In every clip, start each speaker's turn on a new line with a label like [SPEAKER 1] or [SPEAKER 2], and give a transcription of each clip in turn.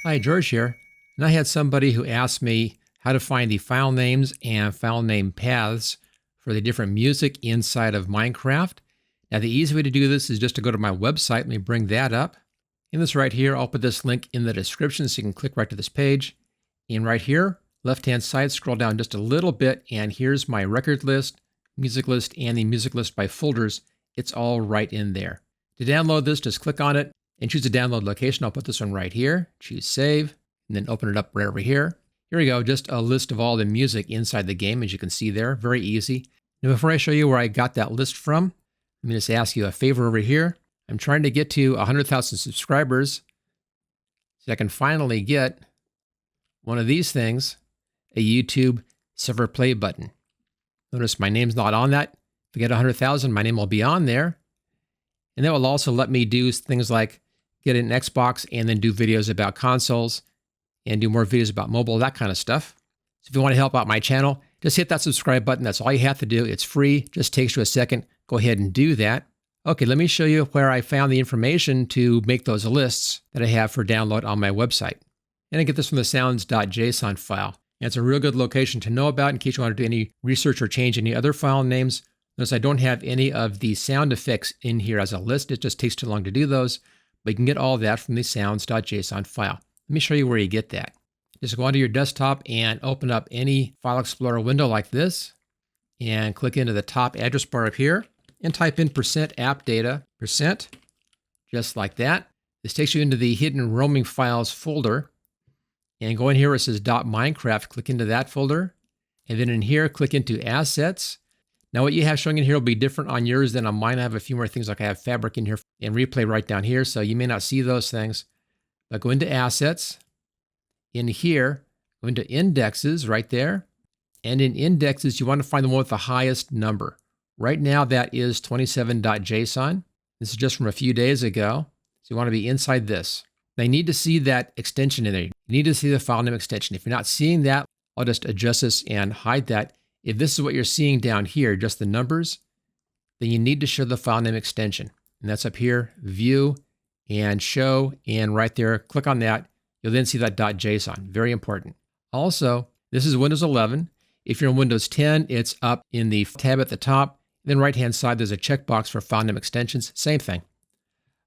[SPEAKER 1] Hi, George here. And I had somebody who asked me how to find the file names and file name paths for the different music inside of Minecraft. Now, the easy way to do this is just to go to my website. Let me bring that up. In this right here, I'll put this link in the description so you can click right to this page. And right here, left-hand side, scroll down just a little bit, and here's my record list, music list, and the music list by folders. It's all right in there. To download this, just click on it and choose a download location. I'll put this one right here, choose save, and then open it up right over here. Here we go, just a list of all the music inside the game, as you can see there, very easy. Now before I show you where I got that list from, let me just ask you a favor over here. I'm trying to get to 100,000 subscribers so I can finally get one of these things, a YouTube server play button. Notice my name's not on that. If I get 100,000, my name will be on there. And that will also let me do things like get an Xbox and then do videos about consoles and do more videos about mobile, that kind of stuff. So if you want to help out my channel, just hit that subscribe button. That's all you have to do. It's free. Just takes you a second. Go ahead and do that. Okay, let me show you where I found the information to make those lists that I have for download on my website. And I get this from the sounds.json file. And it's a real good location to know about in case you want to do any research or change any other file names. Notice I don't have any of the sound effects in here as a list. It just takes too long to do those. But you can get all that from the sounds.json file. Let me show you where you get that. Just go onto your desktop and open up any File Explorer window like this. And click into the top address bar up here. And type in %appdata, just like that. This takes you into the hidden roaming files folder. And go in here where it says .minecraft, click into that folder. And then in here, click into assets. Now what you have showing in here will be different on yours than on mine. I have a few more things, like I have fabric in here and replay right down here, so you may not see those things. But go into assets. In here, go into indexes right there. And in indexes, you want to find the one with the highest number. Right now, that is 27.json. This is just from a few days ago. So you want to be inside this. Now you need to see that extension in there. You need to see the file name extension. If you're not seeing that, I'll just adjust this and hide that. If this is what you're seeing down here, just the numbers, then you need to show the file name extension. And that's up here, view and show, and right there, click on that. You'll then see that .json, very important. Also, this is Windows 11. If you're in Windows 10, it's up in the tab at the top. Then right-hand side, there's a checkbox for file name extensions, same thing.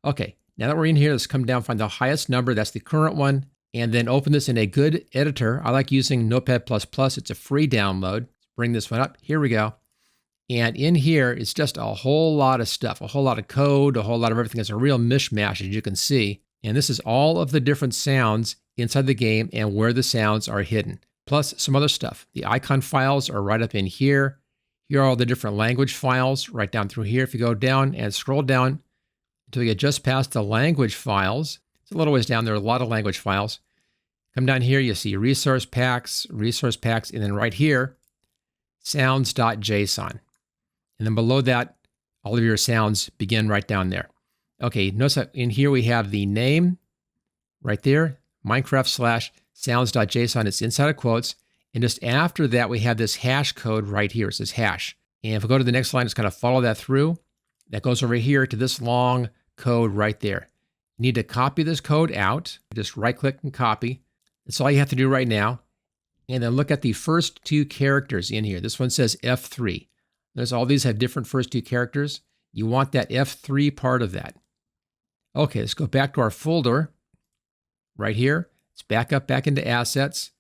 [SPEAKER 1] Okay, now that we're in here, let's come down, find the highest number, that's the current one, and then open this in a good editor. I like using Notepad++, it's a free download. Bring this one up, here we go. And in here, it's just a whole lot of stuff, a whole lot of code, a whole lot of everything. It's a real mishmash, as you can see. And this is all of the different sounds inside the game and where the sounds are hidden, plus some other stuff. The icon files are right up in here. Here are all the different language files right down through here. If you go down and scroll down until you get just past the language files, it's a little ways down there, a lot of language files. Come down here, you see resource packs, and then right here, sounds.json. And then below that, all of your sounds begin right down there. Okay, notice that in here we have the name right there, Minecraft/sounds.json. It's inside of quotes. And just after that, we have this hash code right here. It says hash. And if we go to the next line, just kind of follow that through. That goes over here to this long code right there. You need to copy this code out. Just right-click and copy. That's all you have to do right now. And then look at the first two characters in here. This one says F3. Notice all these have different first two characters. You want that F3 part of that. Okay, let's go back to our folder right here. Let's back up back into assets.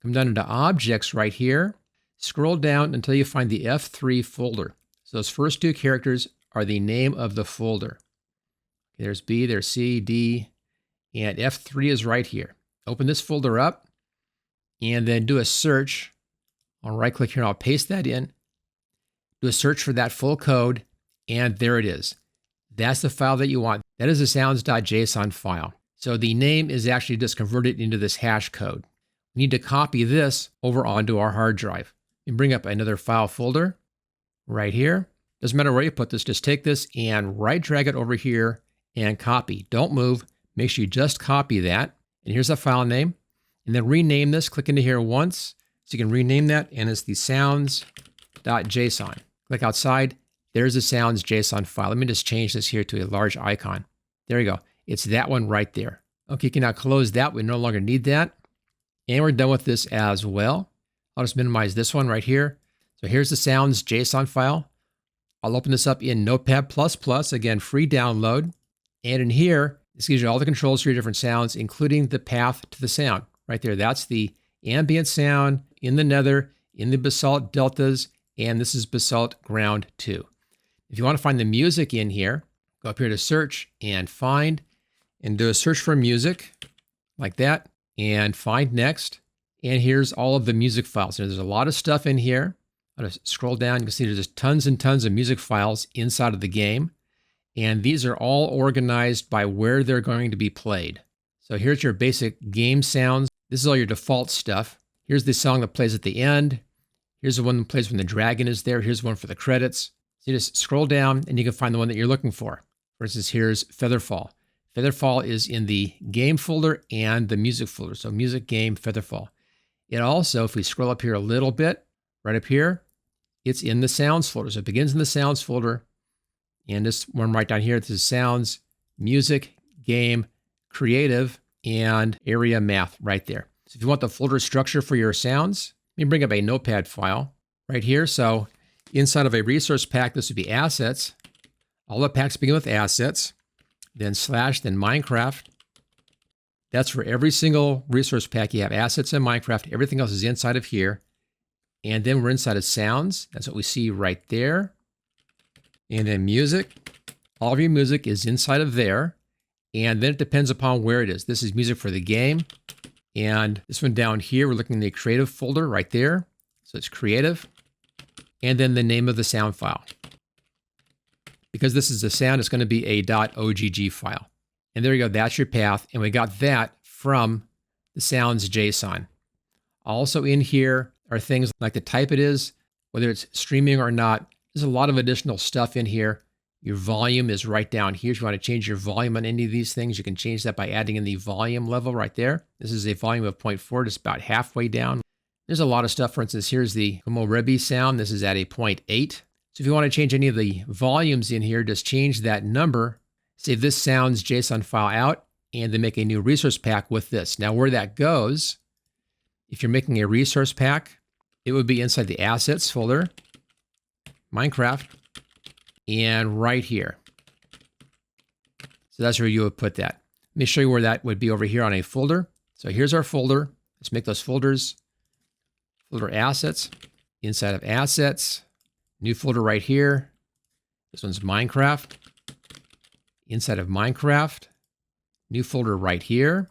[SPEAKER 1] Come down into objects right here. Scroll down until you find the F3 folder. So those first two characters are the name of the folder. Okay, there's B, there's C, D, and F3 is right here. Open this folder up and then do a search. I'll right click here and I'll paste that in. Do a search for that full code, and there it is. That's the file that you want. That is a sounds.json file. So the name is actually just converted into this hash code. We need to copy this over onto our hard drive. And bring up another file folder right here. Doesn't matter where you put this, just take this and right drag it over here and copy. Don't move. Make sure you just copy that. And here's the file name. And then rename this. Click into here once so you can rename that, and it's the sounds.json. Click outside. There's the sounds.json file. Let me just change this here to a large icon. There you go. It's that one right there. Okay, you can now close that. We no longer need that. And we're done with this as well. I'll just minimize this one right here. So here's the sounds.json file. I'll open this up in Notepad++, again, free download. And in here, this gives you all the controls for your different sounds, including the path to the sound. Right there, that's the ambient sound in the nether, in the basalt deltas, and this is basalt ground 2. If you want to find the music in here, go up here to search and find, and do a search for music, like that, and find next. And here's all of the music files. There's a lot of stuff in here. I'll just scroll down. You can see there's just tons and tons of music files inside of the game. And these are all organized by where they're going to be played. So here's your basic game sounds. This is all your default stuff. Here's the song that plays at the end. Here's the one that plays when the dragon is there. Here's one for the credits. So you just scroll down and you can find the one that you're looking for. For instance, here's Featherfall. Featherfall is in the game folder and the music folder. So music, game, Featherfall. It also, if we scroll up here a little bit, right up here, it's in the sounds folder. So it begins in the sounds folder. And this one right down here, this is sounds, music, game, creative, and area math right there. So if you want the folder structure for your sounds, let me bring up a notepad file right here. So inside of a resource pack, this would be assets. All the packs begin with assets, then slash, then Minecraft. That's for every single resource pack. You have assets in Minecraft. Everything else is inside of here. And then we're inside of sounds. That's what we see right there. And then music. All of your music is inside of there. And then it depends upon where it is. This is music for the game. And this one down here, we're looking in the creative folder right there. So it's creative. And then the name of the sound file. Because this is the sound, it's going to be a .ogg file. And there you go. That's your path. And we got that from the sounds.json. Also in here are things like the type it is, whether it's streaming or not. There's a lot of additional stuff in here. Your volume is right down here. If you want to change your volume on any of these things, you can change that by adding in the volume level right there. This is a volume of 0.4, just about halfway down. There's a lot of stuff. For instance, here's the Komorebi sound. This is at a 0.8. So if you want to change any of the volumes in here, just change that number, save this sounds.json file out, and then make a new resource pack with this. Now where that goes, if you're making a resource pack, it would be inside the assets folder, Minecraft, and right here. So that's where you would put that. Let me show you where that would be over here on a folder. So here's our folder. Let's make those folders. Folder assets, inside of assets, new folder right here. This one's Minecraft. Inside of Minecraft, new folder right here.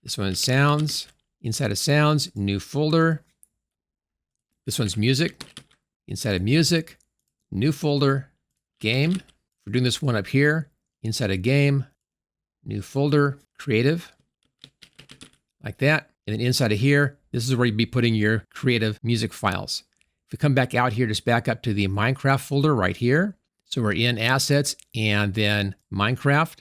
[SPEAKER 1] This one is sounds. Inside of sounds, new folder. This one's music. Inside of music, new folder, game. We're doing this one up here. Inside of game, new folder, creative, like that. And then inside of here, this is where you'd be putting your creative music files. If we come back out here, just back up to the Minecraft folder right here. So we're in assets and then Minecraft.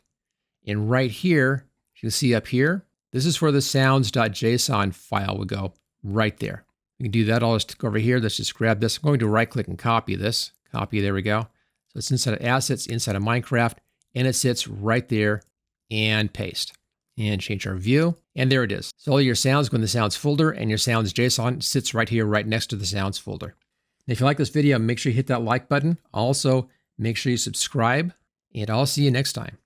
[SPEAKER 1] And right here, you can see up here, this is where the sounds.json file would go right there. We can do that. I'll just go over here. Let's just grab this. I'm going to right click and copy this. Copy, there we go. So it's inside of assets, inside of Minecraft, and it sits right there, and paste. And change our view. And there it is. So all your sounds go in the sounds folder, and your sounds.json sits right here, right next to the sounds folder. And if you like this video, make sure you hit that like button. Also, make sure you subscribe, and I'll see you next time.